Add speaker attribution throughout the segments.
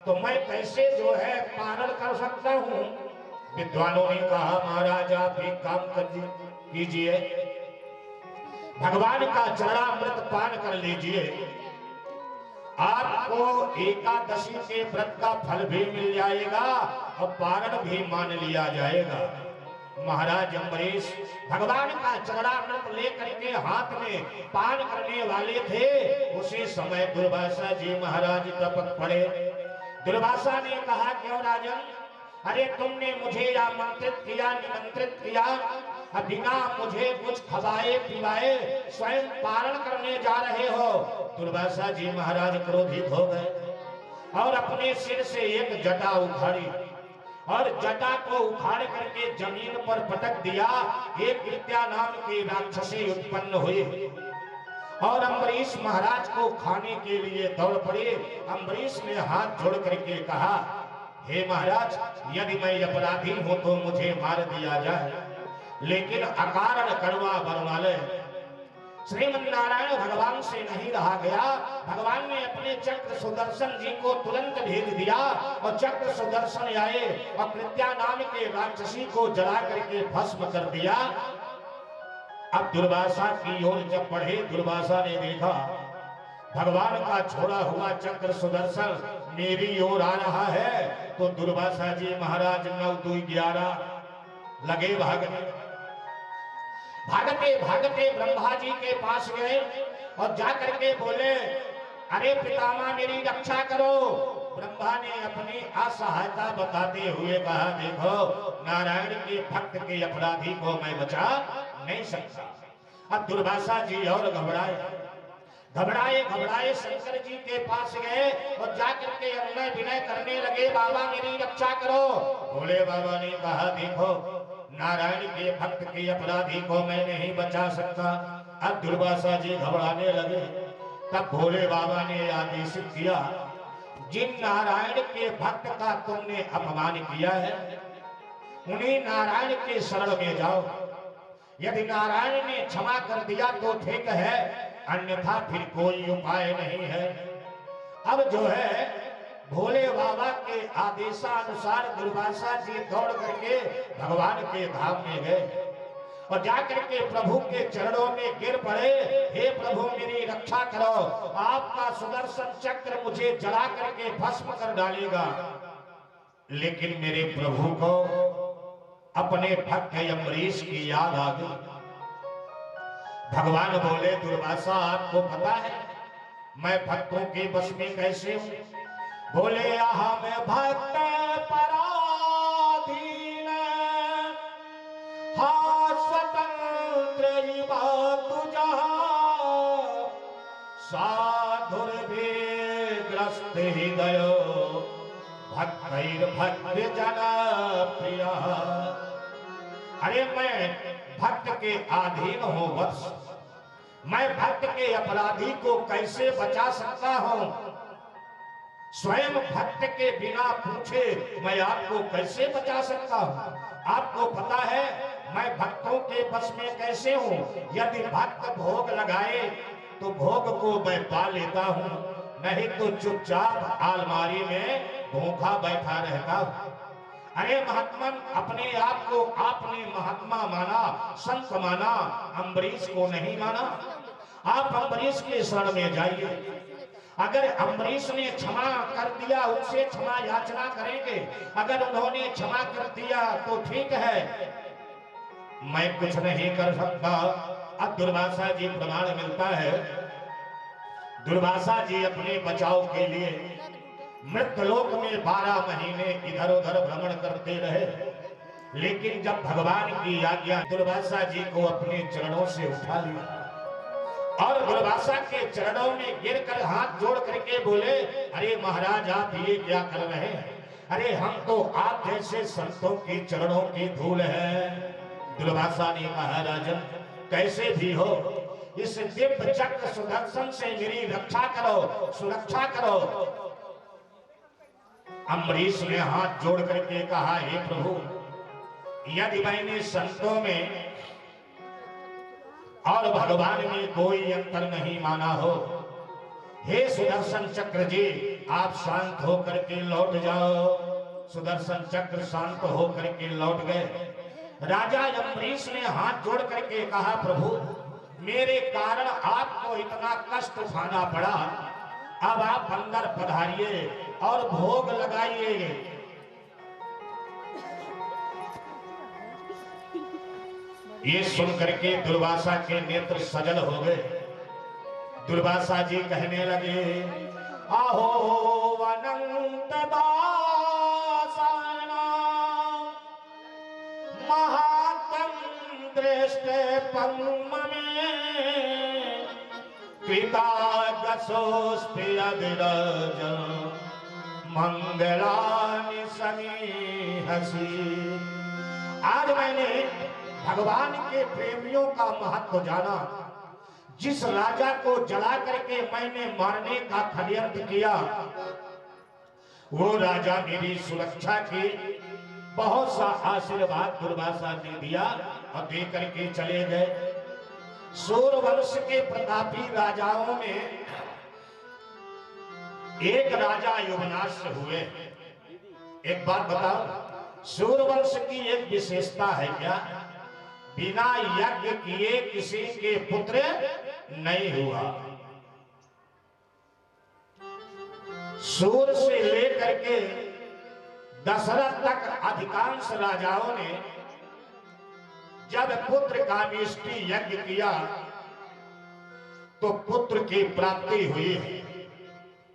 Speaker 1: तो मैं कैसे जो है पारण कर सकता हूँ। विद्वानों ने कहा महाराज आप एक काम कीजिए, भगवान का चरणामृत पान कर लीजिए, आपको एकादशी के व्रत का फल भी मिल जाएगा और पारण भी मान लिया जाएगा। महाराज अम्बरीश भगवान का चरणामृत लेकर के हाथ में पान करने वाले थे। उसी समय दुर्वासा जी महाराज टपक पड़े। दुर्वासा ने कहा क्यों राजन, अरे तुमने मुझे आमंत्रित किया, निमंत्रित किया, बिना मुझे कुछ खवाए पिवाए स्वयं पारण करने जा रहे हो। दुर्वासा जी महाराज क्रोधित हो गए और अपने सिर से एक जटा उखाड़ी और जटा को उखाड़ करके जमीन पर पटक दिया। एक विद्या नाम की राक्षसी उत्पन्न हुई और अम्बरीश महाराज को खाने के लिए दौड़ पड़े। अम्बरीश ने हाथ जोड़ करके कहा, हे महाराज यदि मैं अपराधी हूं तो मुझे मार दिया जाए, लेकिन अकारण कड़वा बरवाले। श्रीमन्नारायण भगवान से नहीं रहा गया। भगवान ने अपने चक्र सुदर्शन जी को तुरंत भेज दिया और चक्र सुदर्शन आए और कृत्या नाम के राक्षसी को जला करके भस्म कर दिया। अब दुर्वासा की ओर जब बढ़े, दुर्वासा ने देखा भगवान का छोड़ा हुआ चक्र सुदर्शन मेरी ओर आ रहा है। तो दुर्वासा जी महाराज 9 2 11 लगे भागने। भागते भागते ब्रह्मा जी के पास गए और जाकर के बोले, अरे पितामह मेरी रक्षा करो। ब्रह्मा ने अपनी असहायता बताते हुए कहा, देखो नारायण के भक्त के अपराधी को मैं बचा नहीं सकता। अब दुर्वासा जी और घबराए घबराए शंकर जी के पास गए और जाकर के अनुनय विनय करने लगे, बाबा मेरी रक्षा करो। भोले बाबा ने कहा, देखो नारायण के भक्त के अपराधी को मैं नहीं बचा सकता। अब दुर्वासा जी घबराने लगे। तब भोले बाबा ने आदेशित किया, जिन नारायण के भक्त का तुमने अपमान किया है उन्हीं नारायण के शरण में जाओ। यदि नारायण ने क्षमा कर दिया तो ठीक है, अन्यथा फिर कोई उपाय नहीं है। अब जो है भोले बाबा के आदेशानुसार दुर्वासा जी दौड़ करके भगवान के धाम में गए और जाकर के प्रभु के चरणों में गिर पड़े। हे प्रभु मेरी रक्षा करो, आपका सुदर्शन चक्र मुझे जला करके भस्म कर डालेगा। लेकिन मेरे प्रभु को अपने भक्त अम्बरीश की याद आ गई। भगवान बोले, दुर्वासा आपको पता है मैं भक्तों के बस में कैसे हूं? बोले, हम भक्त पराधीन हाँ स्वतंत्र ही बात साधुर भी ग्रस्त हृदय भक्त जन प्रिया। अरे मैं भक्त के अधीन हूं वत्स, मैं भक्त के अपराधी को कैसे बचा सकता हूं? स्वयं भक्त के बिना पूछे मैं आपको कैसे बचा सकता हूं? आपको पता है मैं भक्तों के बस में कैसे हूं? यदि भक्त भोग लगाए तो भोग को मैं पा लेता हूं, नहीं तो चुपचाप अलमारी में भूखा बैठा रहता हूं। अरे महात्मन, अपने आप को आपने महात्मा माना, संत माना, अम्बरीश को नहीं माना। आप अम्बरीश के शरण में जाइए। अगर अम्बरीश ने क्षमा कर दिया उनसे क्षमा याचना करेंगे, अगर उन्होंने क्षमा कर दिया तो ठीक है, मैं कुछ नहीं कर सकता। अब दुर्वासा जी प्रमाण मिलता है, दुर्वासा जी अपने बचाव के लिए मृतलोक में 12 महीने इधर उधर भ्रमण करते रहे। लेकिन जब भगवान की आज्ञा, दुर्वासा जी को अपने चरणों से उठा लिया और दुर्वासा के चरणों में गिरकर हाथ जोड़ करके बोले, अरे महाराज आप ये क्या कर रहे हैं? अरे हम तो आप जैसे संतों के चरणों की धूल है। दुर्वासा ने कहा, राजन कैसे भी हो इस दिव्य चक्र सुदर्शन से मेरी रक्षा करो, सुरक्षा करो। अम्बरीश ने हाथ जोड़ करके कहा, हे प्रभु यदि मैंने संतों में और भगवान में कोई अंतर नहीं माना हो, हे सुदर्शन चक्र जी आप शांत होकर के लौट जाओ। सुदर्शन चक्र शांत होकर के लौट गए। राजा अम्बरीश ने हाथ जोड़ करके कहा, प्रभु मेरे कारण आपको इतना कष्ट उठाना पड़ा, अब आप अंदर पधारिए और भोग लगाइए। ये सुन करके दुर्वासा के नेत्र सजल हो गए। दुर्वासा जी कहने लगे, आहो अनंत दासाना महात्म दृष्टे पद्म में कृतागसोस्पियदिरज मंगलानि समीहसि। आज मैंने भगवान के प्रेमियों का महत्व जाना। जिस राजा को जला करके मैंने मारने का षड्यंत्र किया, वो राजा मेरी सुरक्षा की बहुत सा आशीर्वाद दुर्वासा ने दिया और दे करके चले गए। सूर्यवंश के प्रतापी राजाओं में एक राजा युवनाश हुए। एक बात बताओ, सूर्यवंश की एक विशेषता है क्या? बिना यज्ञ किए किसी के पुत्र नहीं हुआ। सूर्य से लेकर के दशरथ तक अधिकांश राजाओं ने जब पुत्र कामेष्टि यज्ञ किया तो पुत्र की प्राप्ति हुई।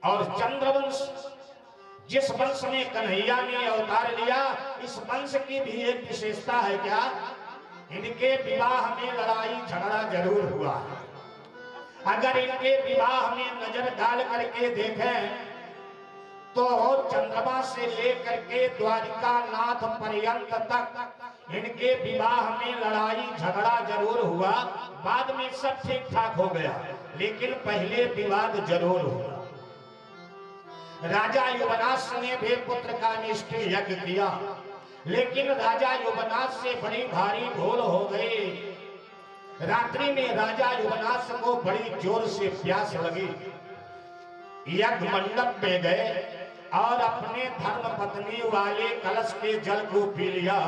Speaker 1: और चंद्रवंश, जिस वंश में कन्हैया ने अवतार लिया, इस वंश की भी एक विशेषता है क्या? इनके विवाह में लड़ाई झगड़ा जरूर हुआ है। अगर इनके विवाह में नजर डाल करके देखें तो चंद्रमा से लेकर के द्वारिका नाथ पर्यंत तक इनके विवाह में लड़ाई झगड़ा जरूर हुआ। बाद में सब ठीक ठाक हो गया, लेकिन पहले विवाद जरूर हुआ। राजा युवनाश ने भी पुत्र कामेष्टि यज्ञ किया, लेकिन राजा युवनाश से बड़ी भारी भूल हो गई। रात्रि में राजा युवनाश को बड़ी जोर से प्यास लगी। यज्ञ मंडप में गए और अपने धर्म पत्नी वाले कलश के जल को पी लिया।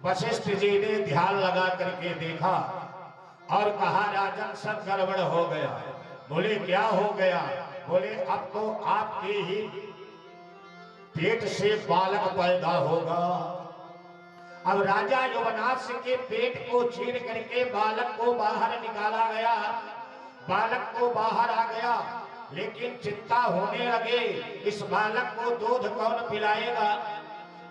Speaker 1: वशिष्ठ जी ने ध्यान लगा करके देखा और कहा, राजन सब गड़बड़ हो गया। बोले क्या हो गया? बोले अब तो आपके ही पेट से बालक पैदा होगा। अब राजा युवनाश के पेट को चीर करके बालक को बाहर निकाला गया। बालक को बाहर आ गया, लेकिन चिंता होने लगे, इस बालक को दूध कौन पिलाएगा?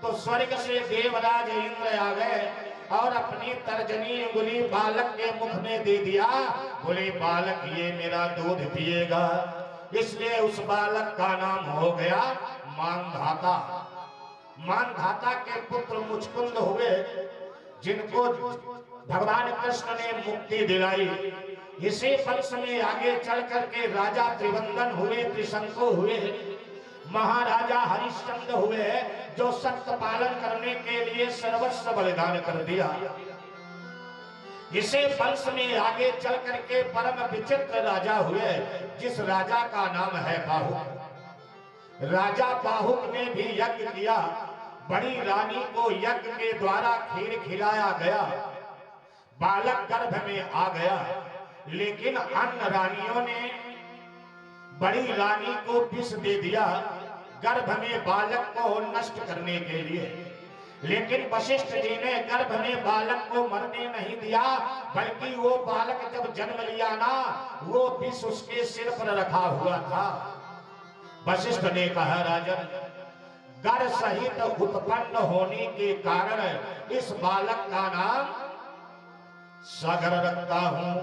Speaker 1: तो स्वर्ग से देवराज इंद्र आ गए और अपनी तर्जनी उंगली बालक के मुख में दे दिया। बोले बालक ये मेरा दूध पिएगा। इसलिए उस बालक का नाम हो गया मानधाता। मानधाता के पुत्र मुचकुंद हुए, जिनको भगवान कृष्ण ने मुक्ति दिलाई। इसी वंश में आगे चल करके राजा त्रिवंदन हुए, त्रिशंकु हुए, महाराजा हरिश्चंद्र हुए, जो सत्य पालन करने के लिए सर्वस्व बलिदान कर दिया। इसे वंश में आगे चल करके परम विचित्र राजा हुए, जिस राजा का नाम है बाहुक। राजा बाहुक ने भी यज्ञ किया। बड़ी रानी को यज्ञ के द्वारा खीर खिलाया गया। बालक गर्भ में आ गया, लेकिन अन्य रानियों ने बड़ी रानी को विष दे दिया गर्भ में बालक को नष्ट करने के लिए। लेकिन वशिष्ठ जी ने गर्भ में बालक को मरने नहीं दिया, बल्कि वो बालक जब जन्म लिया ना, वो विष उसके सिर पर रखा हुआ था। वशिष्ठ ने कहा, राजन गर्भ सहित उत्पन्न होने के कारण इस बालक का नाम सागर रखता हूं।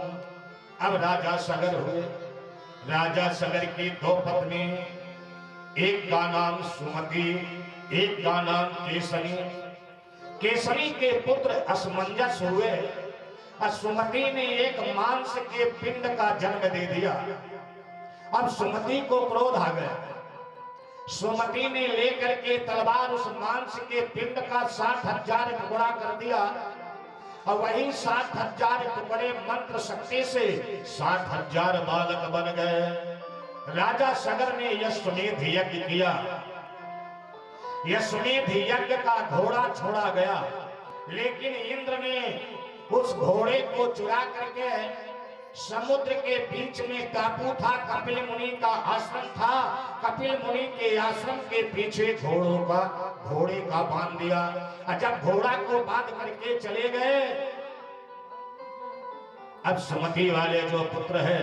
Speaker 1: अब राजा सगर हुए। राजा सगर की दो पत्नी, एक का नाम सुमति, एक का नाम केसरी। केसरी के पुत्र असमंजस हुए। सुमति ने एक मांस के पिंड का जन्म दे दिया। अब सुमति को क्रोध आ गया। सुमति ने लेकर के तलवार उस मांस के पिंड का 60,000 टुकड़ा कर दिया और वही 60,000 टुकड़े मंत्र शक्ति से 60,000 बालक बन गए। राजा सगर ने यश्वमेध यज्ञ किया। यश्वमेध यज्ञ का घोड़ा छोड़ा गया, लेकिन इंद्र ने उस घोड़े को चुरा करके समुद्र के बीच में टापू था, कपिल मुनि का आश्रम था, कपिल मुनि के आश्रम के पीछे घोड़े का बांध दिया। और जब घोड़ा को बांध करके चले गए, अब सुमति वाले जो पुत्र है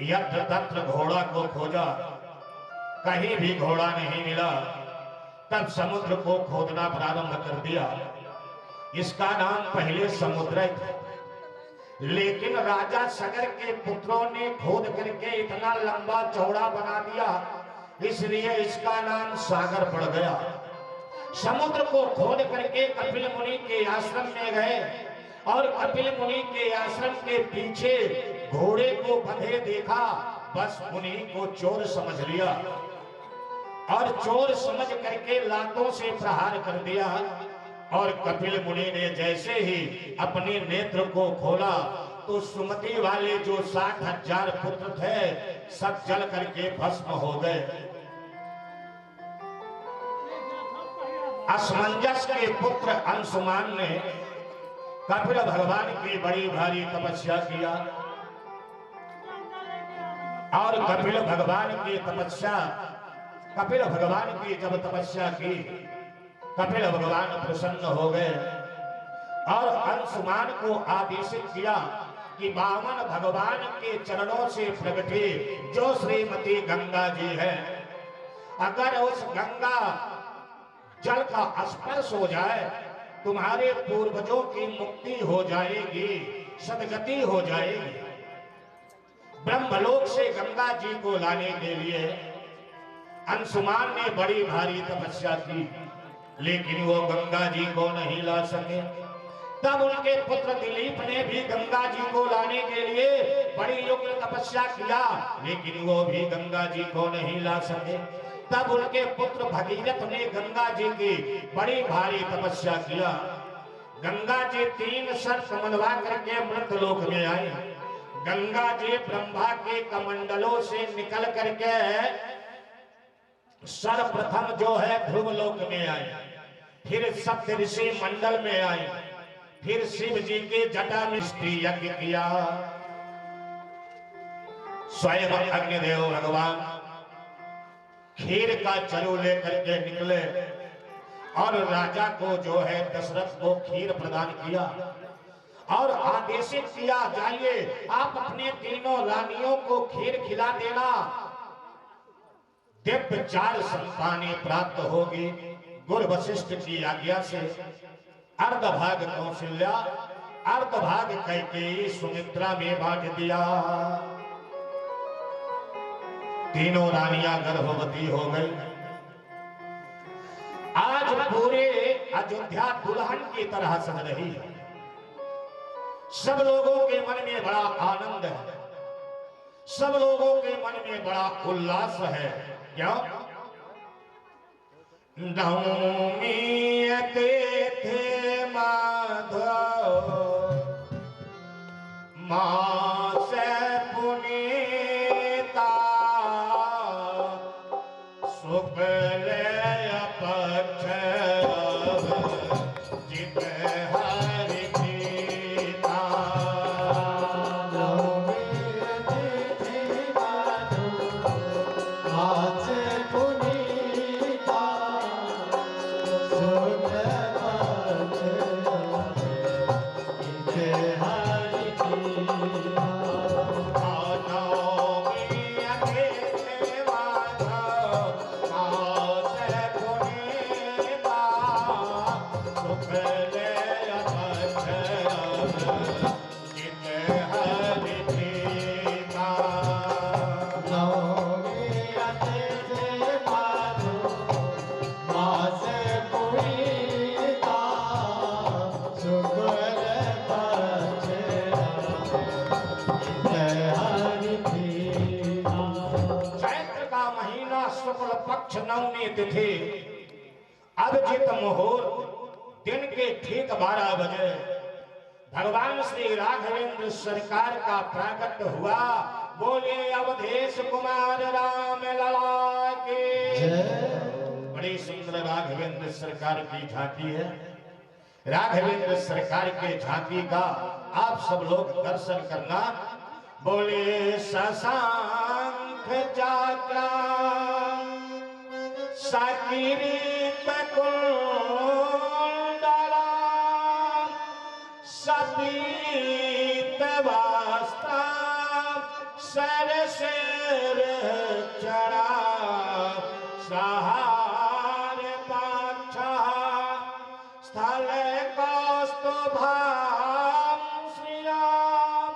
Speaker 1: यत्र तत्र घोड़ा को खोजा, कहीं भी घोड़ा नहीं मिला। तब समुद्र को खोदना प्रारंभ कर दिया। इसका नाम पहले समुद्र था, लेकिन राजा सगर के पुत्रों ने खोद करके इतना लंबा चौड़ा बना दिया, इसलिए इसका नाम सागर पड़ गया। समुद्र को खोद करके कपिल मुनि के आश्रम में गए और कपिल मुनि के आश्रम के पीछे घोड़े को बंधे देखा, बस मुनि को चोर समझ लिया और चोर समझ करके लातों से प्रहार कर दिया। और कपिल मुनि ने जैसे ही अपने नेत्र को खोला तो सुमति वाले जो 60,000 पुत्र थे सब जल करके भस्म हो गए। असमंजस के पुत्र अंशुमान ने कपिल भगवान की बड़ी भारी तपस्या किया और कपिल भगवान की जब तपस्या की, कपिल भगवान प्रसन्न हो गए और अंशुमान को आदेशित किया कि वामन भगवान के चरणों से प्रगटे जो श्रीमती गंगा जी है, अगर उस गंगा जल का स्पर्श हो जाए तुम्हारे पूर्वजों की मुक्ति हो जाएगी, सदगति हो जाएगी। ब्रह्मलोक से गंगा जी को लाने के लिए अंशुमान ने बड़ी भारी तपस्या की, लेकिन वो गंगा जी को नहीं ला सके। तब उनके पुत्र दिलीप ने भी गंगा जी को लाने के लिए बड़ी उग्र तपस्या किया, लेकिन वो भी गंगा जी को नहीं ला सके। तब उनके पुत्र भगीरथ ने गंगा जी की बड़ी भारी तपस्या किया। गंगा जी 3 शर्त मनवा करके मृतलोक में आई। गंगा जी ब्रह्मा के कमंडलों से निकल करके सर्वप्रथम जो है ध्रुवलोक में आई, फिर सप्त ऋषि मंडल में आई, फिर शिव जी के जटा में यज्ञ किया। स्वयं अग्निदेव भगवान खीर का चरु लेकर के निकले और राजा को जो है दशरथ को खीर प्रदान किया और आदेशित किया, जाइए आप अपने तीनों रानियों को खीर खिला देना, दिव्य 4 संतानें प्राप्त होगी। गुरु वशिष्ठ की आज्ञा से अर्धभाग कौशल्या, अर्धभाग कैकेयी सुमित्रा में बांट दिया। तीनों रानियां गर्भवती हो गई। आज पूरे अयोध्या दुल्हन की तरह सज रही है। सब लोगों के मन में बड़ा आनंद है, सब लोगों के मन में बड़ा उल्लास है। क्या नवमी थे माधव मास पुनीता शुक्ल पक्ष जित हरि प्रीता। नवमी तिथि अभिजित मुहूर्त दिन के ठीक 12 बजे भगवान श्री राघवेंद्र सरकार का प्राकट्य हुआ। बोले अवधेश कुमार राम लला के। बड़ी सुंदर राघवेंद्र सरकार की झांकी है। राघवेंद्र सरकार के झांकी का आप सब लोग दर्शन करना। बोले शशांक जात्रा सकीर्त कुंडला सतीत वास्ता सर शेर चढ़ा सहार पाछा स्थल कौस्तुभाम श्रीराम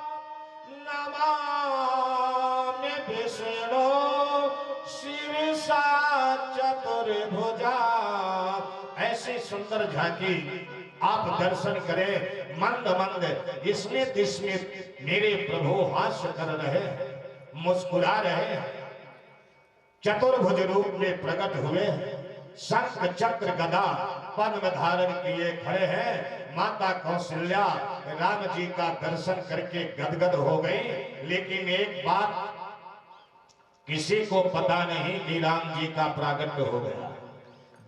Speaker 1: नमामि विष्णु शीर्षा चतुर्भुजा। ऐसी सुंदर झांकी आप दर्शन करें। मंद मंद इसमें तिसमें मेरे प्रभु हास्य कर रहे, मुस्कुरा रहे, चतुर्भुज रूप में प्रकट हुए, शंख चक्र गदा पद्म धारण किए खड़े हैं। माता कौशल्या राम जी का दर्शन करके गदगद हो गई। लेकिन एक बात किसी को पता नहीं कि राम जी का प्रागट्य हो गया।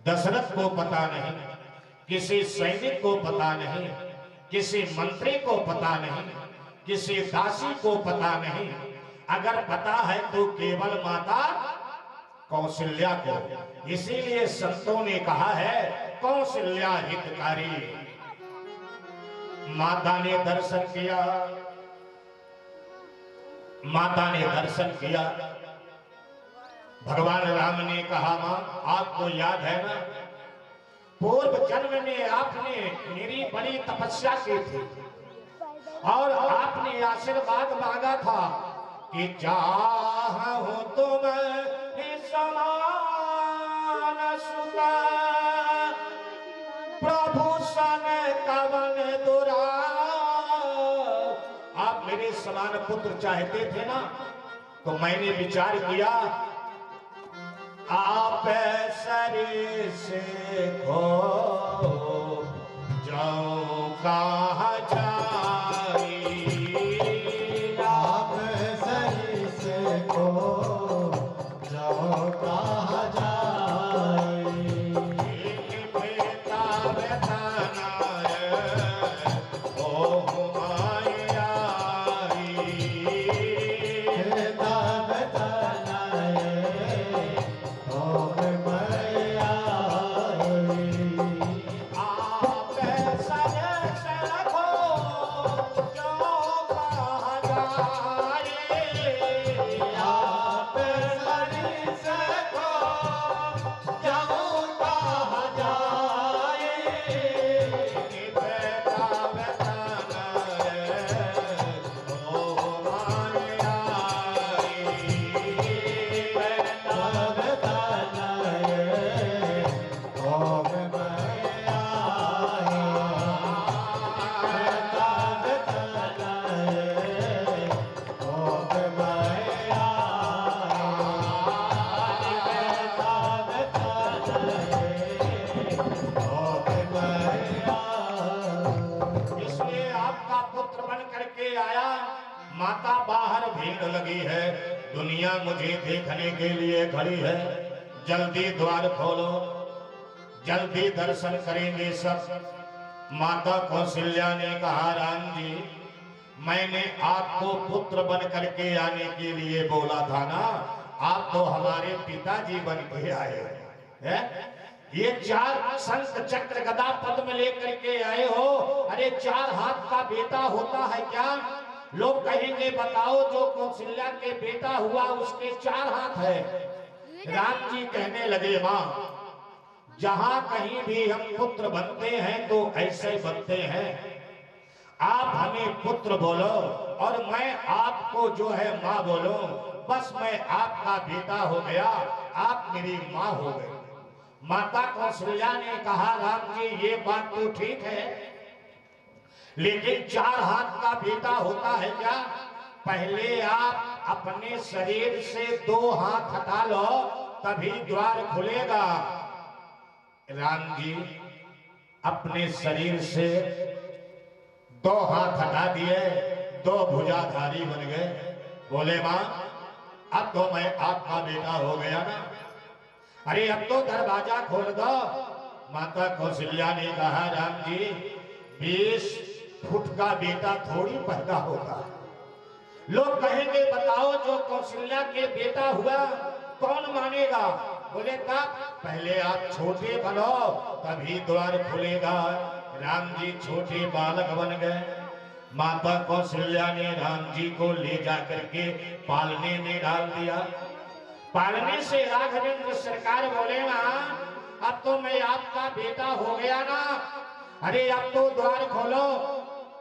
Speaker 1: दशरथ को पता नहीं, किसी सैनिक को पता नहीं, किसी मंत्री को पता नहीं, किसी दासी को पता नहीं। अगर पता है तो केवल माता कौशल्या को। इसीलिए संतों ने कहा है कौशल्या हितकारी। माता ने दर्शन किया, माता ने दर्शन किया। भगवान राम ने कहा मां आपको याद है ना, पूर्व जन्म में आपने मेरी बड़ी तपस्या की थी और आपने आशीर्वाद मांगा था कि चाहूं तुम समान सुता प्रभु सन कवन दुरा। आप मेरे समान पुत्र चाहते थे ना, तो मैंने विचार किया आप शरीर से खो जाओ कहाँ जाई।
Speaker 2: आप शरीर से खो जाओ कहाँ जाई।
Speaker 1: बेटा बेटाना ओ माया
Speaker 2: बेटा बेटाना
Speaker 1: माता बाहर भीड़ लगी है, दुनिया मुझे देखने के लिए खड़ी है। जल्दी द्वार खोलो, जल्दी दर्शन करेंगे सब। माता कौशल्या ने कहा राम जी मैंने आपको पुत्र बन करके आने के लिए बोला था ना, आप तो हमारे पिताजी बन के आए हैं। ये 4 शंख चक्र गदा पद्म लेकर के आए हो। अरे 4 हाथ का बेटा होता है क्या? लोग कहेंगे बताओ जो कौशल्या के बेटा हुआ उसके 4 हाथ है। राम जी कहने लगे मां जहां कहीं भी हम पुत्र बनते हैं तो ऐसे बनते हैं। आप हमें पुत्र बोलो और मैं आपको जो है माँ बोलो, बस मैं आपका बेटा हो गया, आप मेरी माँ हो गई। माता कौशल्या ने कहा राम जी ये बात तो ठीक है, लेकिन 4 हाथ का बेटा होता है क्या? पहले आप अपने शरीर से 2 हाथ हटा लो तभी द्वार खुलेगा। राम जी अपने शरीर से 2 हाथ हटा दिए, 2 भुजाधारी बन गए। बोले मां अब तो मैं आपका बेटा हो गया ना, अरे अब तो दरवाजा खोल दो। माता कौशल्या ने कहा राम जी 20 फुट का बेटा थोड़ी पैदा होगा। लोग कहेंगे बताओ जो कौशल्या के बेटा हुआ कौन मानेगा। बोले तब पहले आप छोटे बनो तभी द्वार खुलेगा। राम जी छोटे बालक बन गए। माता कौशल्या ने राम जी को ले जाकर के पालने में डाल दिया। पालने से राघवेंद्र सरकार बोले मां अब तो मैं आपका बेटा हो गया ना, अरे अब तो द्वार खोलो,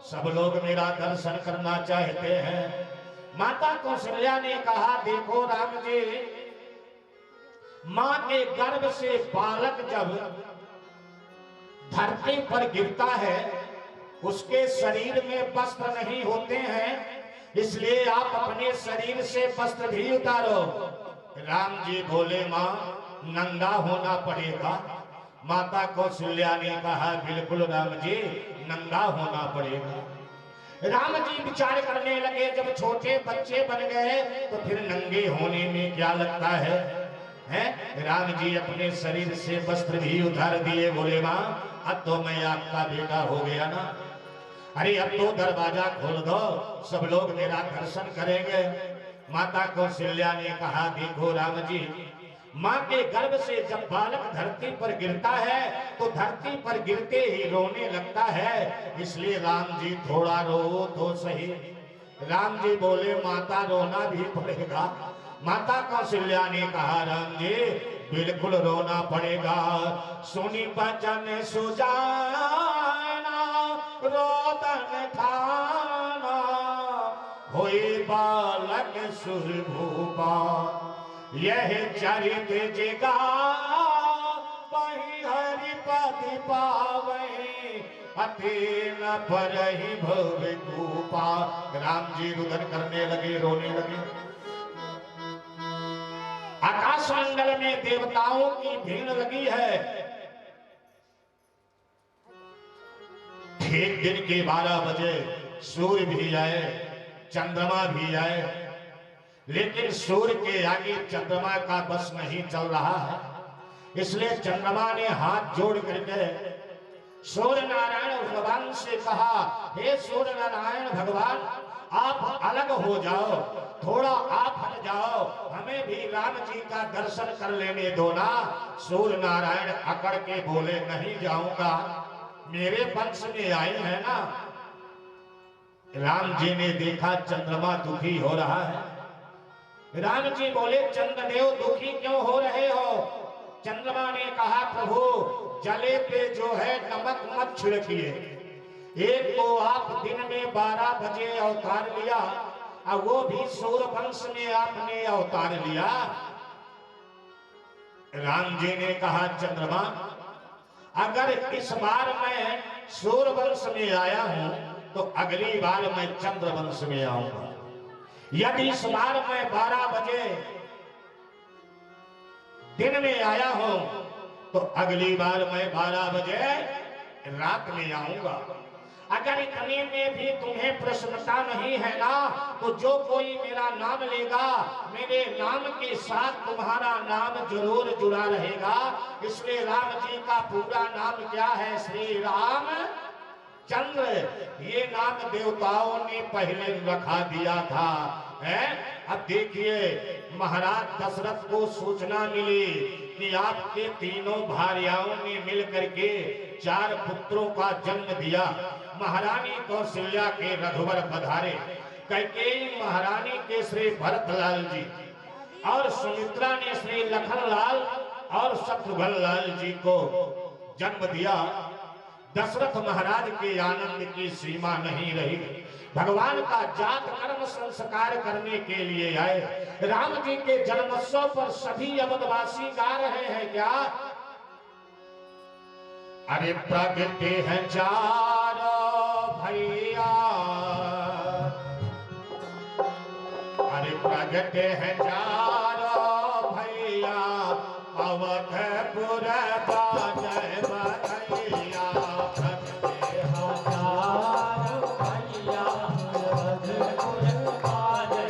Speaker 1: सब लोग मेरा दर्शन करना चाहते हैं। माता कौशल्या ने कहा देखो राम जी, मां के गर्भ से बालक जब धरती पर गिरता है उसके शरीर में वस्त्र नहीं होते हैं, इसलिए आप अपने शरीर से वस्त्र भी उतारो। राम जी बोले मां नंगा होना पड़ेगा। माता कौशल्या ने कहा बिल्कुल राम जी नंगा होना पड़ेगा। राम जी विचार करने लगे जब छोटे बच्चे बन गए तो फिर नंगे होने में क्या लगता है? राम जी अपने शरीर से वस्त्र भी उतार दिए। बोले मां अब तो मैं आपका बेटा हो गया ना, अरे अब तो दरवाजा खोल दो, सब लोग मेरा दर्शन करेंगे। माता कौशल्या ने कहा देखो राम जी, मां के गर्भ से जब बालक धरती पर गिरता है तो धरती पर गिरते ही रोने लगता है, इसलिए राम जी थोड़ा रो तो सही। राम जी बोले माता रोना भी पड़ेगा। माता कौशल्या ने कहा राम जी बिल्कुल रोना पड़ेगा। सुनी बचन सुजाना रोदन ठाना, होए बालक सुरभूपा, यह चरित जिगा वही हरिपति पावे, अति न परहि भव कूपा। राम जी रुदन करने लगे, रोने लगे। आकाश मंडल में देवताओं की भीड़ लगी है। ठीक दिन के 12 बजे सूर्य भी आए, चंद्रमा भी आए, लेकिन सूर्य के आगे चंद्रमा का बस नहीं चल रहा है, इसलिए चंद्रमा ने हाथ जोड़ करके सूर्य नारायण भगवान से कहा हे सूर्य नारायण भगवान आप अलग हो जाओ, थोड़ा आप हट जाओ, हमें भी राम जी का दर्शन कर लेने दो ना। सूर्य नारायण अकड़ के बोले नहीं जाऊंगा, मेरे वंश में आए हैं ना। राम जी ने देखा चंद्रमा दुखी हो रहा है। राम जी बोले चंद्रदेव दुखी क्यों हो रहे हो? चंद्रमा ने कहा प्रभु जले पे जो है नमक मत छिड़किए। एक तो आप दिन में 12 बजे अवतार लिया और वो भी सूर्य वंश में आपने अवतार लिया। राम जी ने कहा चंद्रमा अगर इस बार मैं सूर्य वंश में आया हूं तो अगली बार मैं चंद्र वंश में आऊंगा। यदि इस बार मैं 12 बजे दिन में आया हूं तो अगली बार मैं 12 बजे रात में आऊंगा। अगर इतने में भी तुम्हें प्रसन्नता नहीं है ना तो जो कोई मेरा नाम लेगा मेरे नाम के साथ तुम्हारा नाम जरूर जुड़ा रहेगा। इसलिए राम जी का पूरा नाम क्या है? श्री राम चंद्र। ये नाम देवताओं ने पहले रखा दिया था। अब देखिए महाराज दशरथ को सूचना मिली कि आपके तीनों भार्याओं ने मिलकर के 4 पुत्रों का जन्म दिया। महारानी कौशल्या के रघुवर पधारे, कैकेयी महारानी के श्री भरतलाल जी और सुमित्रा ने श्री लखनलाल और शत्रुघ्न लाल जी को जन्म दिया। दशरथ महाराज के आनंद की सीमा नहीं रही। भगवान का जात कर्म संस्कार करने के लिए आए। राम जी के जन्मोत्सव पर सभी अवधवासी गा रहे हैं क्या? अरे प्रगटे हैं 4 भैया, अरे प्रगटे हैं 4 भैया, अवधपुर बाजै बधैया। प्रगटे हैं 4 भैया, अवधपुर बाजै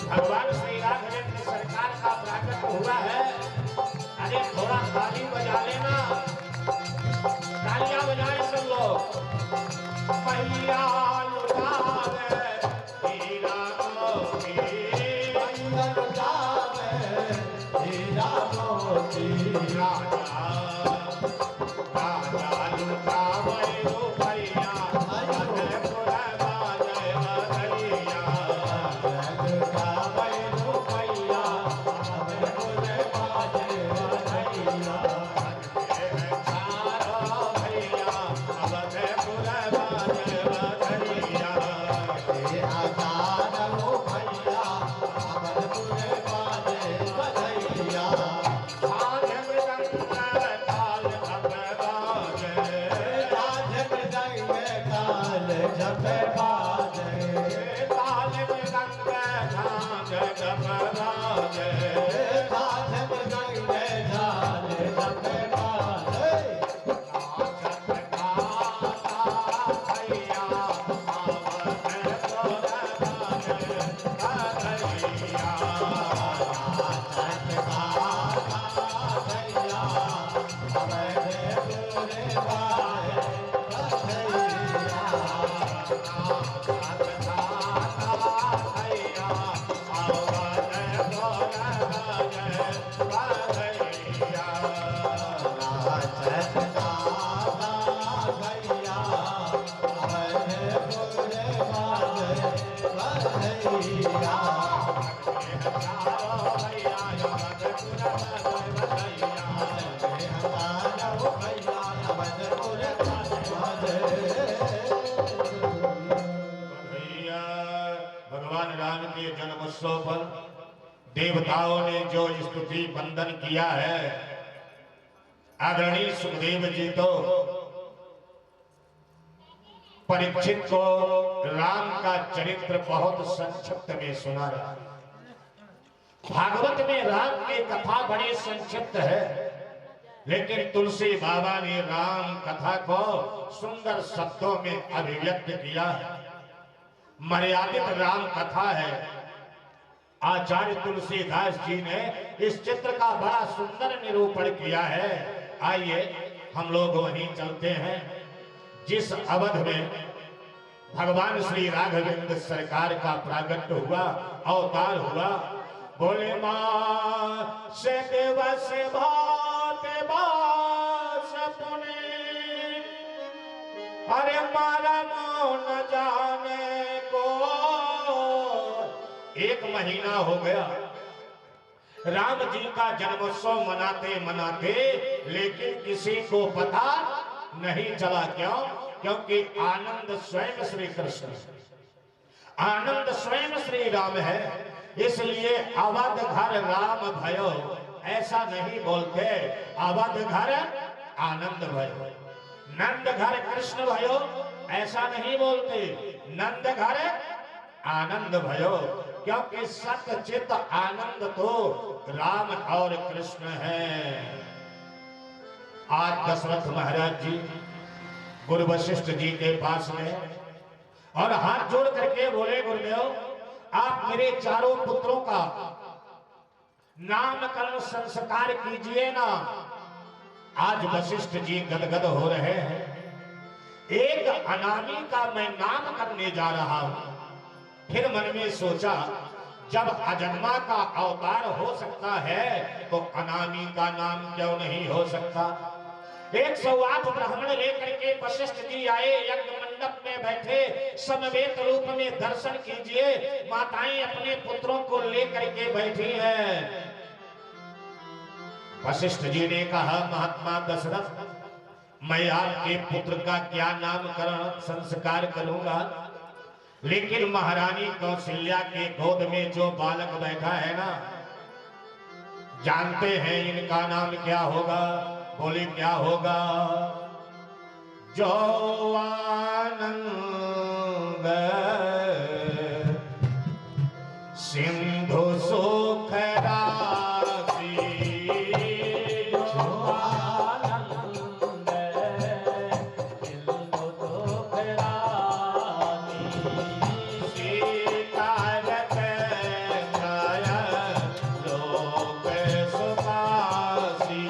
Speaker 1: भगवान श्री राम की सरकार का प्राकट हुआ है। अरे थोड़ा ताली बजा लेना, तालियां बजाएं सब लोग। पहिया लुटावे हीरा मोती, पहिया लुटावे हीरा मोती। राजा राजा लुटावे रुपैया,
Speaker 2: Bye.
Speaker 1: देवताओं ने जो स्तुति वंदन किया है, आदरणीय सुखदेव जी तो परीक्षित को राम का चरित्र बहुत संक्षिप्त में सुनाया। भागवत में राम की कथा बड़ी संक्षिप्त है, लेकिन तुलसी बाबा ने राम कथा को सुंदर शब्दों में अभिव्यक्त किया है। मर्यादित राम कथा है। आचार्य तुलसीदास जी ने इस चित्र का बड़ा सुंदर निरूपण किया है। आइए हम लोग वहीं चलते हैं जिस अवध में भगवान श्री राघवेंद्र सरकार का प्रागट्य हुआ, अवतार हुआ। बोले मां से दिवस भाते बास पुने, अरे मारा न जाने को। एक महीना हो गया राम जी का जन्मोत्सव मनाते मनाते, लेकिन किसी को पता नहीं चला। क्यों? क्योंकि आनंद स्वयं श्री कृष्ण, आनंद स्वयं श्री राम है। इसलिए अवध घर राम भयो ऐसा नहीं बोलते, अवध घर आनंद भयो। नंद घर कृष्ण भयो ऐसा नहीं बोलते, नंद घर आनंद भयो। क्योंकि सत्यचित आनंद तो राम और कृष्ण है। आज दशरथ महाराज जी गुरु वशिष्ठ जी के पास में और हाथ जोड़ करके बोले, गुरुदेव आप मेरे चारों पुत्रों का नामकरण संस्कार कीजिए ना। आज वशिष्ठ जी गदगद हो रहे हैं। एक अनामी का मैं नाम करने जा रहा हूं। फिर मन में सोचा, जब अजन्मा का अवतार हो सकता है तो अनामी का नाम क्यों नहीं हो सकता। 108 ब्राह्मण लेकर के वशिष्ठ जी आए, यज्ञ मंडप में बैठे, समवेत रूप में दर्शन कीजिए। माताएं अपने पुत्रों को लेकर के बैठी हैं। वशिष्ठ जी ने कहा, महात्मा दशरथ, मैं आपके पुत्र का क्या नामकरण संस्कार करूंगा, लेकिन महारानी कौशल्या के गोद में जो बालक बैठा है ना, जानते हैं इनका नाम क्या होगा? बोले क्या होगा? जो आनंद सिंधु सुख राशि, जो आनंद सिंधु सुख राशि, सीतारत गय लोक सुखासी,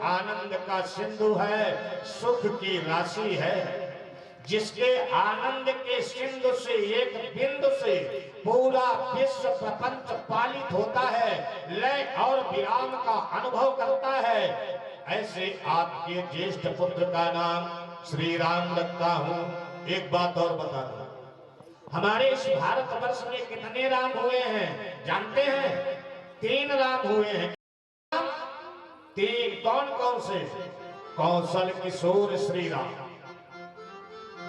Speaker 1: आनंद का सिंधु है, सुख की राशि है, जिसके आनंद के सिंधु से एक बिंदु से पूरा विश्व प्रपंच पालित होता है, लय और विराम का अनुभव करता है। ऐसे आपके ज्येष्ठ पुत्र का नाम श्री राम रखता हूं। एक बात और बता दूं, हमारे इस भारतवर्ष में कितने राम हुए हैं जानते हैं? 3 राम हुए हैं। 3 कौन कौन से? कौशल किशोर श्री राम।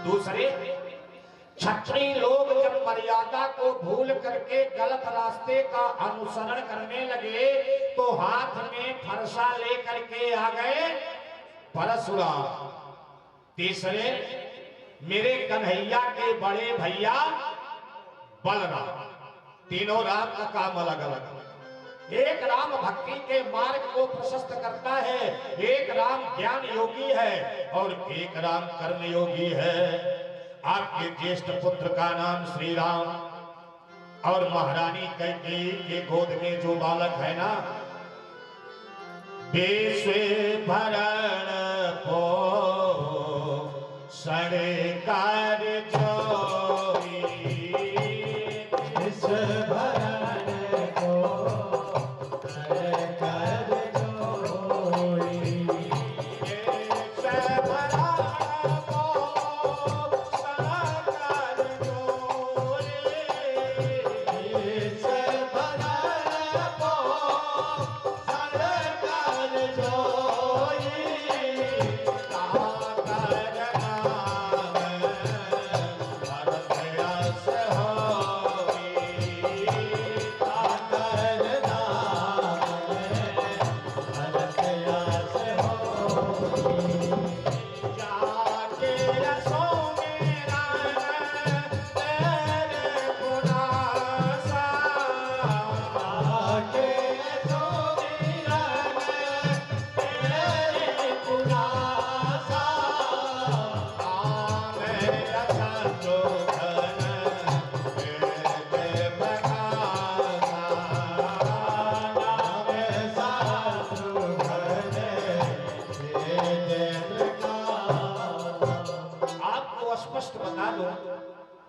Speaker 1: दूसरे क्षत्रिय लोग जब मर्यादा को भूल करके गलत रास्ते का अनुसरण करने लगे तो हाथ में फरसा लेकर के आ गए परशुराम। तीसरे मेरे कन्हैया के बड़े भैया बलराम। तीनों राम का काम अलग अलग। एक राम भक्ति के मार्ग को प्रशस्त करता है, एक राम ज्ञान योगी है और एक राम कर्म योगी है। आपके ज्येष्ठ पुत्र का नाम श्री राम और महारानी कैकेयी के गोद में जो बालक है ना, बेस्वे भरण को सरकार चोरी,
Speaker 2: बेस्वे भरण को सरकार चोरी,
Speaker 1: बेस्वे भरण को सरकार चोरी,
Speaker 2: बेस्वे भरण को सरकार चोरी,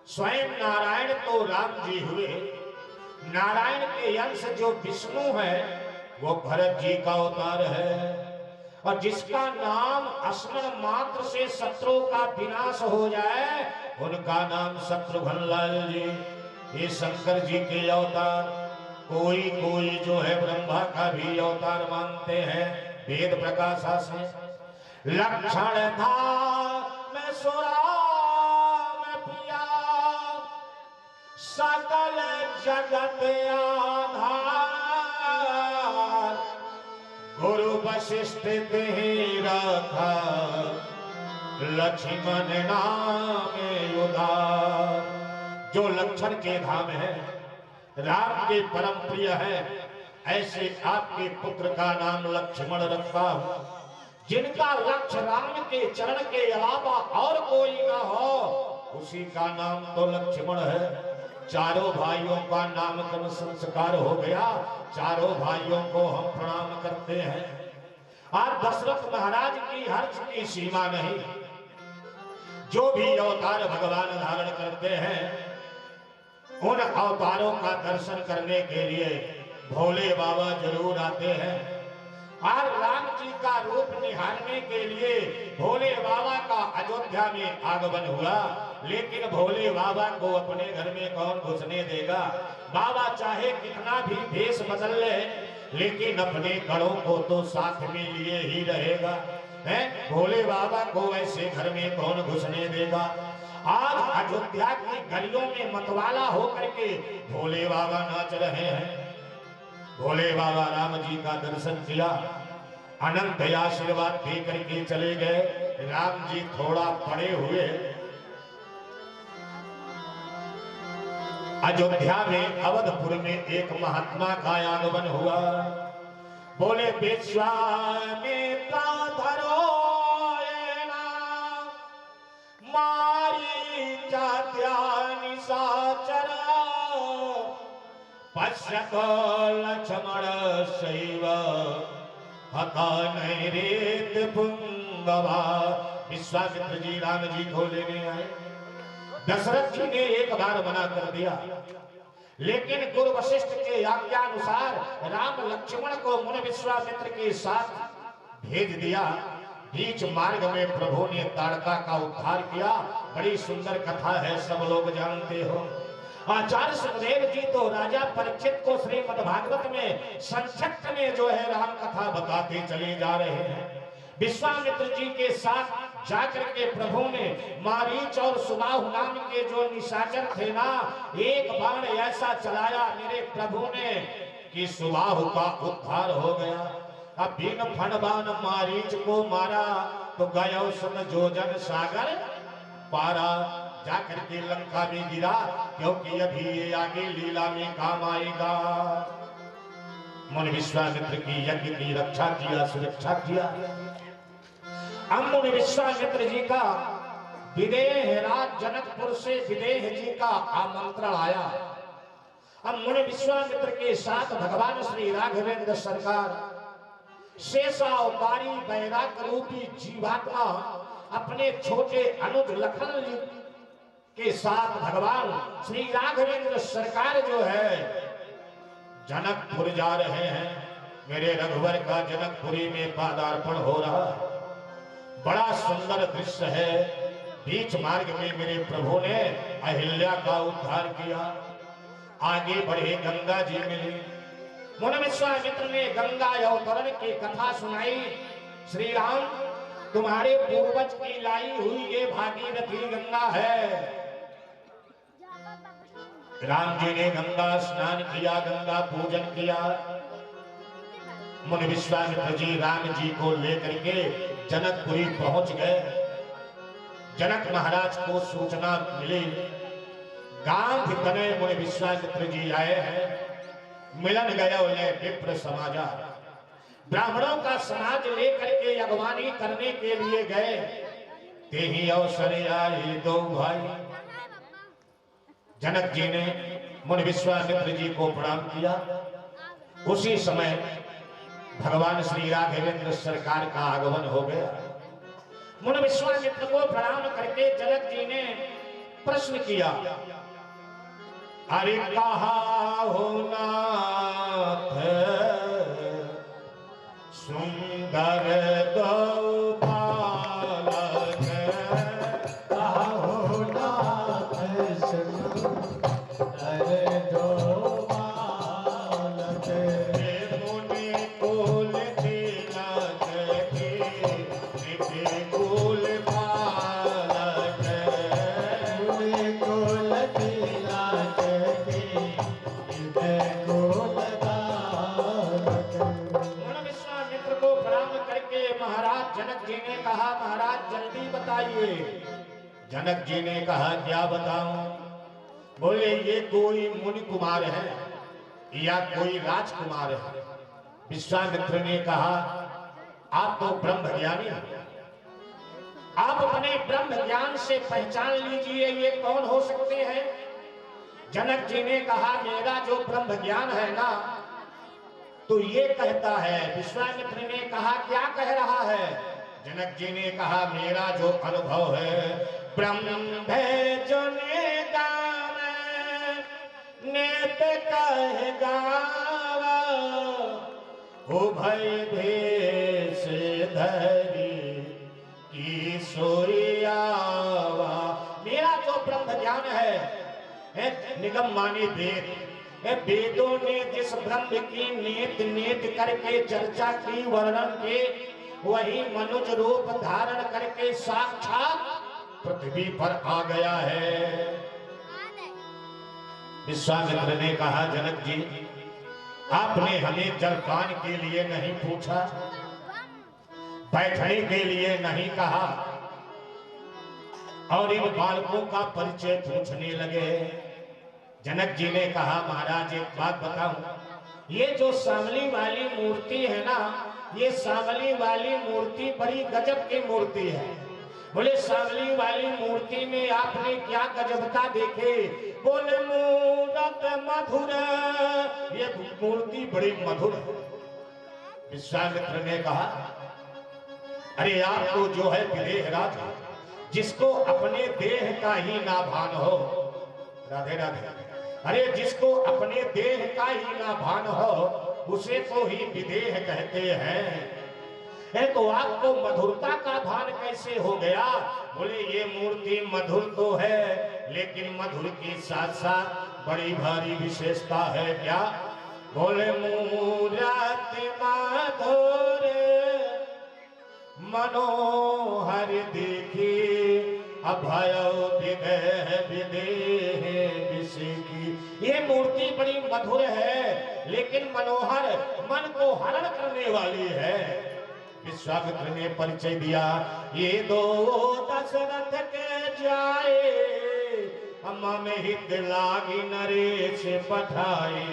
Speaker 1: स्वयं नारायण तो राम जी हुए। नारायण के अंश जो विष्णु है वो भरत जी का अवतार है और जिसका नाम स्मरण मात्र से शत्रुओं का विनाश हो जाए उनका नाम शत्रुघ्न लाल जी। ये शंकर जी के अवतार। कोई कोई जो है ब्रह्मा का भी अवतार मानते हैं वेद प्रकाशा से। लक्षण था मैं सोरा सकल जगत आधार, गुरु वशिष्ठ ते रखा लक्ष्मण नाम उदार। जो लक्षण के धाम है, राम के परम प्रिय है, ऐसे आपके पुत्र का नाम लक्ष्मण रखा हूं। जिनका लक्ष्य राम के चरण के अलावा और कोई न हो उसी का नाम तो लक्ष्मण है। चारों भाइयों का नामकरण संस्कार हो गया। चारों भाइयों को हम प्रणाम करते हैं। आज दशरथ महाराज की हर्ष की सीमा नहीं। जो भी अवतार भगवान धारण करते हैं उन अवतारों का दर्शन करने के लिए भोले बाबा जरूर आते हैं। आज राम जी का रूप निहारने के लिए भोले बाबा का अयोध्या में आगमन हुआ, लेकिन भोले बाबा को अपने घर में कौन घुसने देगा। बाबा चाहे कितना भी भेष बदल ले लेकिन अपने गढ़ों को तो साथ में लिए ही रहेगा। हैं? भोले बाबा को ऐसे घर में कौन घुसने देगा। आज अयोध्या की गलियों में मतवाला होकर के भोले बाबा नाच रहे हैं। भोले बाबा राम जी का दर्शन किया, अनंत आशीर्वाद दे करके चले गए। राम जी थोड़ा पड़े हुए अयोध्या में अवधपुर में एक महात्मा का आगमन हुआ। बोले विश्वामित्र धरो मारी जात्या निशाचर पश्यतो लक्ष्मण शैव हता नैरेत पुंगवा। विश्वामित्र जी राम जी को लेने आए। दशरथ जी ने एक बार मना कर दिया, लेकिन गुरु वशिष्ठ के आज्ञा अनुसार राम लक्ष्मण को मुनि विश्वामित्र के साथ भेज दिया। बीच मार्ग में प्रभु ने ताड़का का उद्धार किया। बड़ी सुंदर कथा है, सब लोग जानते हो। आचार्य सुखदेव जी तो राजा परीक्षित को श्रीमद् भागवत में संक्षिप्त में जो है राम कथा बताते चले जा रहे हैं। विश्वामित्र जी के साथ जाकर के प्रभु ने मारीच और सुबाहु नाम के जो निशाचर थे ना, एक बाण ऐसा चलाया मेरे प्रभु ने कि सुबाहु का उद्धार हो गया। अब बिन फणबान मारीच को मारा तो गया सन जोजन सागर पारा, जाकर के लंका में गिरा, क्योंकि अभी ये आगे लीला में काम आएगा। मुनि विश्वामित्र की यज्ञ की रक्षा किया, सुरक्षा किया। अब मुनि विश्वामित्र जी का विदेह राज जनकपुर से विदेह जी का आमंत्रण आया। अब मुनि विश्वामित्र के साथ भगवान श्री राघवेंद्र सरकार शेषावतारी बैराग रूपी जीवात्मा अपने छोटे अनुज लखन के साथ भगवान श्री राघवेंद्र सरकार जो है जनकपुर जा रहे हैं। मेरे रघुवर का जनकपुरी में पादार्पण हो रहा, बड़ा सुंदर दृश्य है। बीच मार्ग में मेरे प्रभु ने अहिल्या का उद्धार किया। आगे बढ़े, गंगा जी मिली। मुनि विश्वामित्र ने गंगा अवतरण की कथा सुनाई। श्री राम, तुम्हारे पूर्वज की लाई हुई ये भागीरथी गंगा है। राम जी ने गंगा स्नान किया, गंगा पूजन किया। मुनि विश्वामित्र जी राम जी को लेकर के जनकपुरी पहुंच गए। जनक महाराज को सूचना मिली, गांव तने मुनि विश्वामित्र जी आए हैं। मिलन गया उन्हें विप्र समाजा, ब्राह्मणों का समाज लेकर के अगवानी करने के लिए गए। ते ही अवसर आए दो भाई। जनक जी ने मुनि विश्वामित्र जी को प्रणाम किया। उसी समय भगवान श्री राघवेंद्र सरकार का आगमन हो गया। मुनि विश्वामित्र को प्रणाम करके जनक जी ने प्रश्न किया, अरे कहा हो नाथ सुंदर गोपालन,
Speaker 2: कहा हो नाथ सुंदर गोपालन,
Speaker 1: मुनि कुल तिलक के नित्य कुल पालक,
Speaker 2: मुनि कुल तिलक के नित्य कुल पालक।
Speaker 1: मुनि विश्वामित्र को प्रणाम करके महाराज जनक जी ने कहा, महाराज जल्दी बताइए। जनक जी ने कहा, क्या बताऊं? बोले, ये कोई मुनि कुमार है या कोई राजकुमार है? विश्वामित्र ने कहा, आप तो ब्रह्म ज्ञानी हैं, आप अपने ब्रह्म ज्ञान से पहचान लीजिए ये कौन हो सकते हैं। जनक जी ने कहा, मेरा जो ब्रह्म ज्ञान है ना तो ये कहता है। विश्वामित्र ने कहा, क्या कह रहा है? जनक जी ने कहा, मेरा जो अनुभव है, ब्रह्म जने गाव नेत कह गावा, उभय भेष धरी की सोयावा। मेरा जो ब्रह्म ज्ञान है, निगम माने वेद, वेदों ने जिस ब्रह्म की नेत नेत करके चर्चा की, वर्णन के, वही मनुज रूप धारण करके साक्षात पृथ्वी पर आ गया है। विश्वामित्र ने कहा, जनक जी, आपने हमें जलपान के लिए नहीं पूछा, बैठने के लिए नहीं कहा, और इन बालकों का परिचय पूछने लगे। जनक जी ने कहा, महाराज एक बात बताऊं, ये जो सांवली वाली मूर्ति है ना, ये सांवली वाली मूर्ति बड़ी गजब की मूर्ति है। बोले, सांवली वाली मूर्ति में आपने क्या गजबता देखे? बोले, मूरत मधुर, ये मूर्ति बड़ी मधुर है। विश्वामित्र ने कहा, अरे आपको जो है विदेह राज, जिसको अपने देह का ही ना भान हो, राधे राधे, अरे जिसको अपने देह का ही ना भान हो, उसे तो ही विदेह कहते हैं। तो आपको मधुरता का भान कैसे हो गया? बोले, ये मूर्ति मधुर तो है, लेकिन मधुर के साथ साथ बड़ी भारी विशेषता है। क्या? बोले, मूरत मधुर मनोहर दे अभय विदेह विदेह विषेकी। ये मूर्ति बड़ी मधुर है लेकिन मनोहर, मन को हरण करने वाली है। विश्वामित्र ने परिचय दिया, ये दो दशरथ के जाए, अम्मा में हित लागी नरेश पठाए।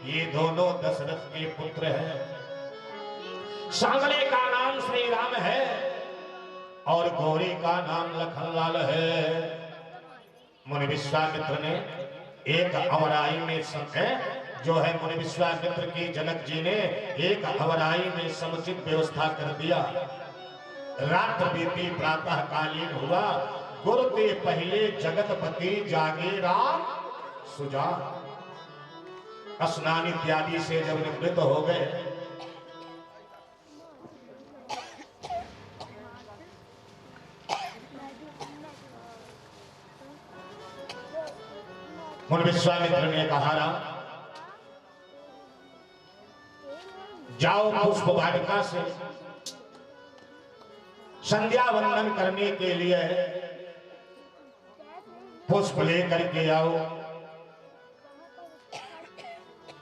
Speaker 1: ये दोनों दशरथ के पुत्र हैं। सांवले का नाम श्री राम है और गौरी का नाम लखनलाल है। मुनि विश्वामित्र ने एक अवराई में जो है मुनि विश्वामित्र की जनक जी ने एक अवराई में समुचित व्यवस्था कर दिया। रात बीती प्रातः कालीन हुआ, गुरु के पहले जगतपति जागे राम सुजा। स्नान इत्यादि से जब निवृत्त हो गए, मुनि विश्वामित्र ने कहा, राम जाओ पुष्प वाटिका से संध्या वंदन करने के लिए पुष्प लेकर के आओ।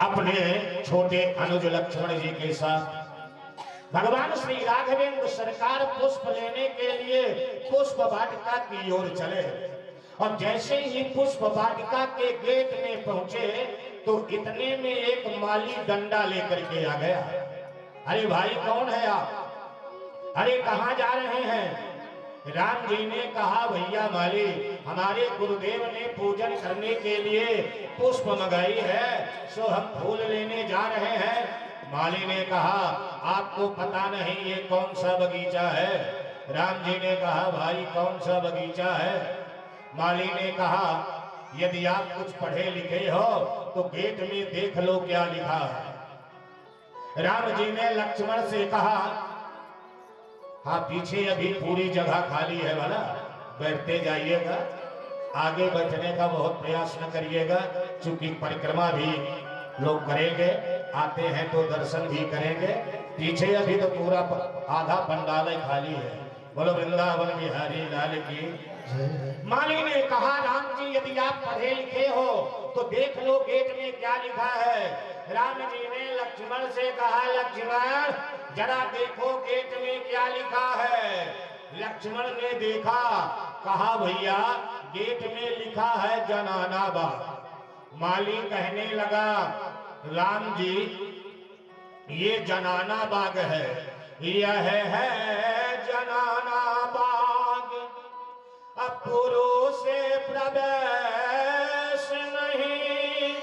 Speaker 1: अपने छोटे अनुज लक्ष्मण जी के साथ भगवान श्री राघवेंद्र सरकार पुष्प लेने के लिए पुष्प वाटिका की ओर चले। और जैसे ही पुष्प वाटिका के गेट में पहुंचे तो इतने में एक माली डंडा लेकर के आ गया। अरे भाई कौन है आप? अरे कहाँ जा रहे हैं? राम जी ने कहा, भैया माली, हमारे गुरुदेव ने पूजन करने के लिए पुष्प मंगाई है, सो हम फूल लेने जा रहे हैं। माली ने कहा, आपको पता नहीं ये कौन सा बगीचा है? राम जी ने कहा, भाई कौन सा बगीचा है? माली ने कहा, यदि आप कुछ पढ़े लिखे हो तो गेट में देख लो क्या लिखा है। राम जी ने लक्ष्मण से कहा, हाँ पीछे अभी पूरी जगह खाली है वाला, बैठते जाइएगा, आगे बैठने का बहुत प्रयास न करिएगा, क्योंकि परिक्रमा भी लोग करेंगे, आते हैं तो दर्शन भी करेंगे। पीछे अभी तो पूरा आधा पंडाल खाली है। बोलो वृंदावन बिहारी लाल की। माली ने कहा, राम जी यदि आप पढ़े लिखे हो तो देख लो गेट में क्या लिखा है। राम जी ने लक्ष्मण से कहा, लक्ष्मण जरा देखो गेट में क्या लिखा है। लक्ष्मण ने देखा, कहा भैया गेट में लिखा है जनाना बाग। माली कहने लगा, राम जी ये जनाना बाग है, यह है जनाना बाग, अब पुरुष से प्रवेश नहीं,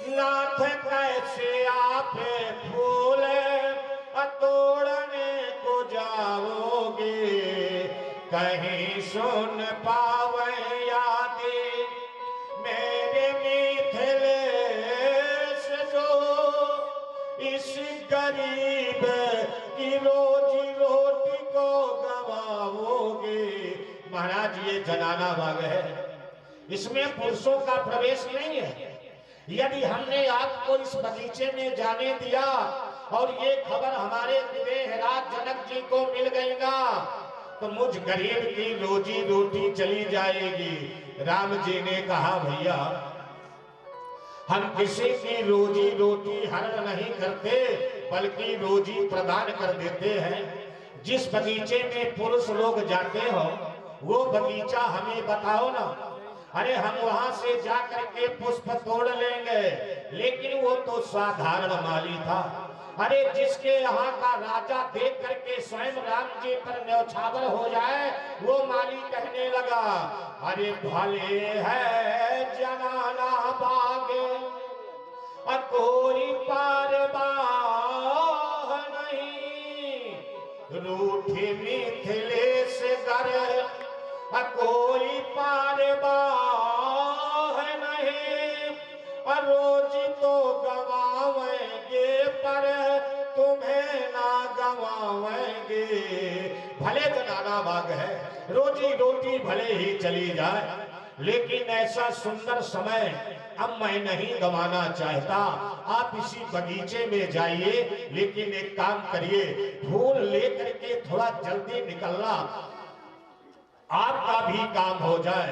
Speaker 1: नाथ कैसे आप फूल तोड़ने को जाओगे, कहीं सुन पावे यादी मेरे मिथिलेश जो इस गरीब की रोजी रोटी को गवाओगे। महाराज ये जनाना बाग है, इसमें पुरुषों का प्रवेश नहीं है। यदि हमने आपको इस बगीचे में जाने दिया और ये खबर हमारे देहराज जनक जी को मिल गई ना तो मुझ गरीब की रोजी रोटी चली जाएगी। राम जी ने कहा, भैया हम किसी की रोजी रोटी हरण नहीं करते बल्कि रोजी प्रदान कर देते हैं। जिस बगीचे में पुरुष लोग जाते हो वो बगीचा हमें बताओ ना। अरे हम वहां से जा करके पुष्प तोड़ लेंगे, लेकिन वो तो साधारण माली था। अरे जिसके यहाँ का राजा देख करके स्वयं राम जी पर न्यौछावर हो जाए वो माली कहने लगा, अरे भले है जनाना बाग और कोई पारवाह नहीं, रूठी मिथिलेश कर कोई पारवाह नहीं, और रोज तो गवावेंगे पर तुम्हें ना गवावेंगे। भले जनाना बाग है, रोजी रोटी भले ही चली जाए, लेकिन ऐसा सुंदर समय अब मैं नहीं गंवाना चाहता। आप इसी बगीचे में जाइए, लेकिन एक काम करिए, फूल लेकर के थोड़ा जल्दी निकलना। आपका भी काम हो जाए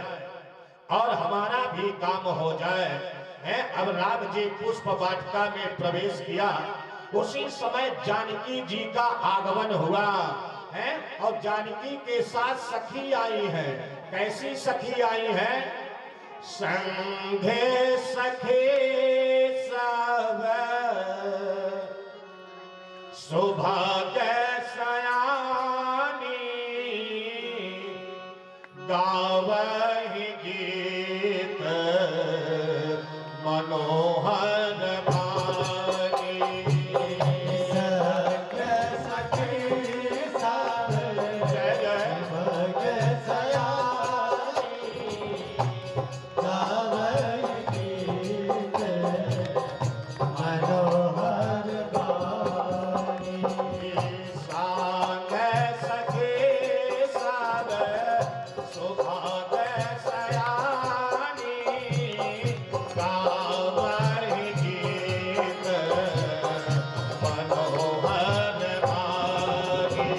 Speaker 1: और हमारा भी काम हो जाए। है अब राम जी पुष्प वाटिका में प्रवेश किया, उसी समय जानकी जी का आगमन हुआ है और जानकी के साथ सखी आई है। कैसी सखी आई है? संघे सखी सब सौभाग्य सयानी गावहि गीत मनोहर वाणी।
Speaker 2: संग सखी सब
Speaker 1: जय जय
Speaker 2: भग सयानी गावहि गीत मनोहर वाणी।
Speaker 1: सांग सखी सब सौभाग्य सयानी गावहि गीत मनोहर वाणी।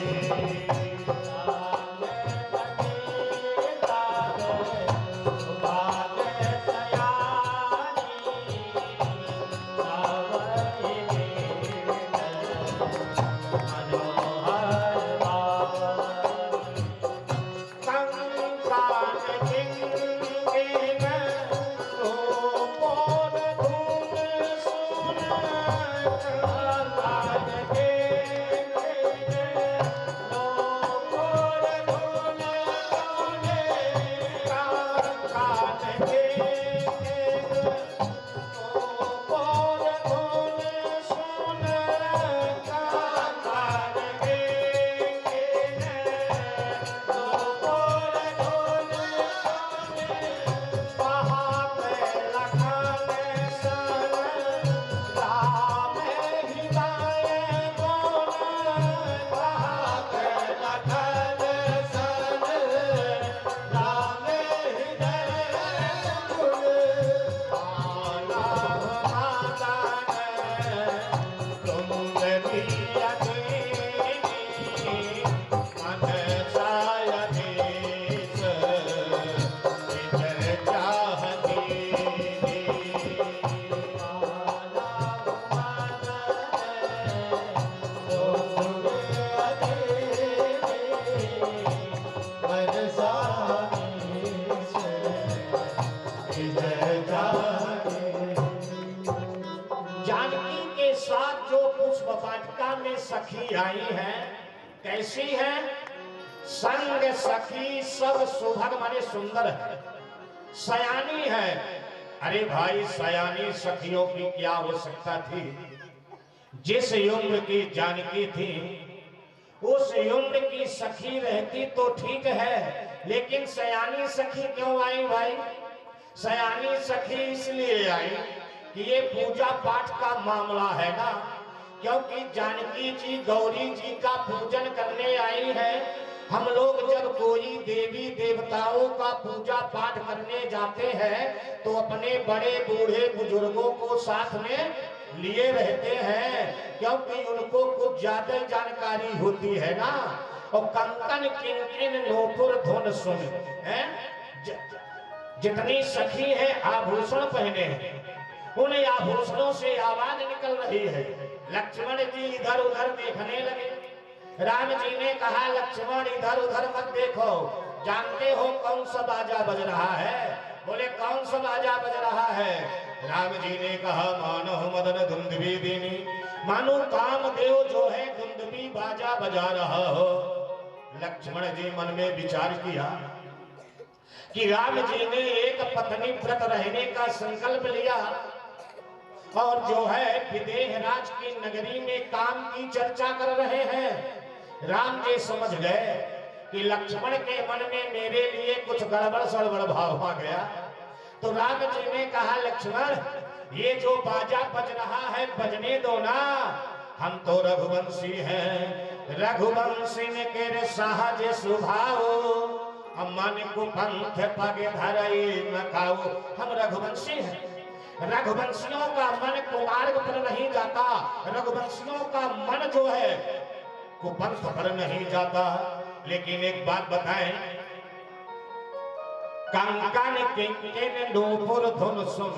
Speaker 1: जानकी के साथ जो पुष्प वाटिका में सखी आई है, कैसी है? संग सखी सब सुभग माने सुंदर है, सयानी है। अरे भाई सयानी सखियों की क्या आवश्यकता थी? जिस उम्र की जानकी थी उस उम्र की सखी रहती तो ठीक है, लेकिन सयानी सखी क्यों आई भाई? सयानी सखी इसलिए आई कि ये पूजा पाठ का मामला है ना, क्योंकि जानकी जी गौरी जी का पूजन करने आई है। हम लोग जब कोई देवी देवताओं का पूजा पाठ करने जाते हैं तो अपने बड़े बूढ़े बुजुर्गों को साथ में लिए रहते हैं, क्योंकि उनको कुछ ज्यादा जानकारी होती है ना। और कंकन किंकिन नूपुर धुन सुन है, जितनी सखी है आभूषण पहने हैं, उन आभूषणों से आवाज निकल रही है। लक्ष्मण जी इधर उधर देखने लगे। राम जी ने कहा लक्ष्मण इधर उधर मत देखो, जानते हो कौन सा बाजा बज रहा है? बोले कौन सा बाजा बज रहा है? राम जी ने कहा मानो मदन धुंधवी दीनी, मानो कामदेव जो है धुंधवी बाजा बजा रहा हो। लक्ष्मण जी मन में विचार किया कि राम जी ने एक पत्नी व्रत रहने का संकल्प लिया और जो है विदेह राज की नगरी में काम की चर्चा कर रहे हैं। राम जी समझ गए कि लक्ष्मण के मन में मेरे लिए कुछ गड़बड़ सड़बड़ भाव आ गया। तो राम जी ने कहा लक्ष्मण ये जो बाजा बज रहा है बजने दो ना, हम तो रघुवंशी हैं, रघुवंशी ने के सहज स्वभाव, मन को पंथ पगे धरई न खाओ। हम रघुवंशी हैं, रघुवंशियों का मन कुमार्ग पर नहीं जाता, रघुवंशियों का मन जो है कुपंथ पर नहीं जाता। लेकिन एक बात बताएं, कंकन किंकिन नूपुर धुन सुन।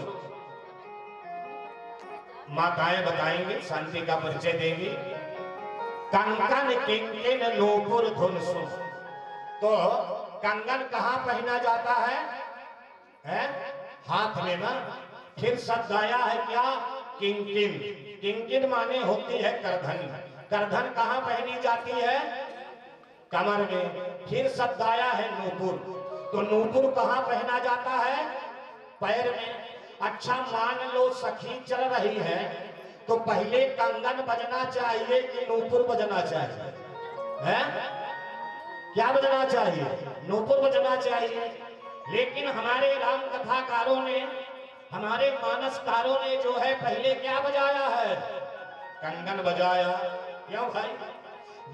Speaker 1: माताएं बताएंगे, शांति का परिचय देंगी। कंकन किंकिन नूपुर धुन सुन। तो कंगन कहाँ पहना जाता है? हाथ में ना। फिर शब्द आया है क्या? किंकिन। किंकिन माने होती है करधन। करधन कहाँ पहनी जाती है? कमर में। फिर शब्द आया है नूपुर। तो नूपुर कहाँ पहना जाता है? पैर में। अच्छा मान लो सखी चल रही है तो पहले कंगन बजना चाहिए कि नूपुर बजना चाहिए? क्या बजना चाहिए? नूपुर बजना चाहिए। लेकिन हमारे राम कथाकारों ने, हमारे मानसकारों ने जो है पहले क्या बजाया है? कंगन बजाया। क्यों भाई?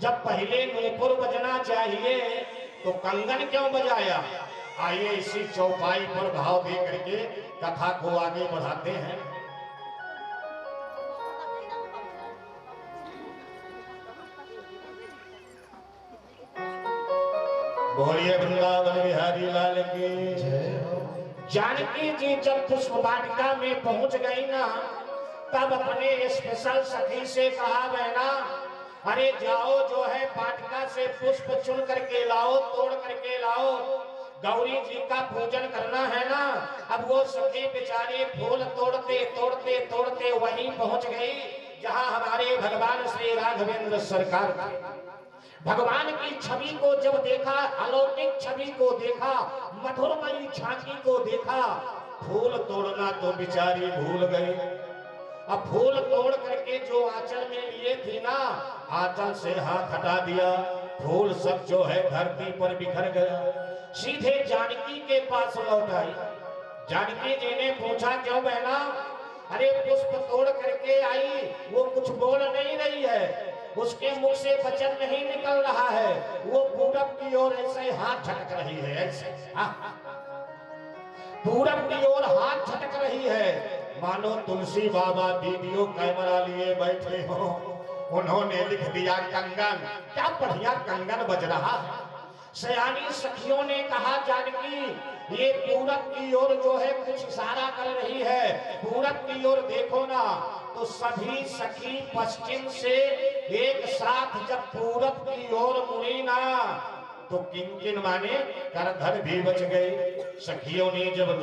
Speaker 1: जब पहले नूपुर बजना चाहिए तो कंगन क्यों बजाया? आइए इसी चौपाई पर भाव दे करके कथा को आगे बढ़ाते हैं। बोलिए वृंदावन बिहारी लाल की
Speaker 2: जय हो।
Speaker 1: जानकी जी जब पुष्प वाटिका में पहुंच गई ना, तब अपने स्पेशल सखी से कहा, बहना अरे जाओ जो है वाटिका से पुष्प चुन करके लाओ, तोड़ करके लाओ, गौरी जी का पूजन करना है ना। अब वो सखी बेचारे फूल तोड़ते तोड़ते तोड़ते वहीं पहुंच गई जहां हमारे भगवान श्री राघवेंद्र सरकार थे। भगवान की छवि को जब देखा, अलौकिक छवि को देखा, मधुरमयी झांकी को देखा, फूल तोड़ना तो बिचारी भूल गई। अब फूल तोड़ करके जो आंचल में लिए थी ना, आंचल से हाथ हटा दिया, फूल सब जो है धरती पर बिखर गया। सीधे जानकी के पास लौट आई। जानकी जी ने पूछा, क्यों बहना? अरे पुष्प तोड़ करके आई, वो कुछ बोल नहीं रही है, उसके मुख से वचन नहीं निकल रहा है, वो पूरब की ओर ऐसे हाथ झटक रही है, ऐसे पूरब की ओर हाथ झटक रही है, मानो तुलसी बाबा वीडियो कैमरा लिए बैठे हो। उन्होंने लिख दिया कंगन। क्या बढ़िया कंगन बज रहा है। सयानी सखियों ने कहा, जानकी ये पूरब की ओर जो है कुछ इशारा कर रही है, पूरब की ओर देखो ना। तो सभी सखी पश्चिम से एक साथ जब पूरब की ओर मुड़ी ना, तो किंकिन माने करधर भी बच गई। सखियों ने जब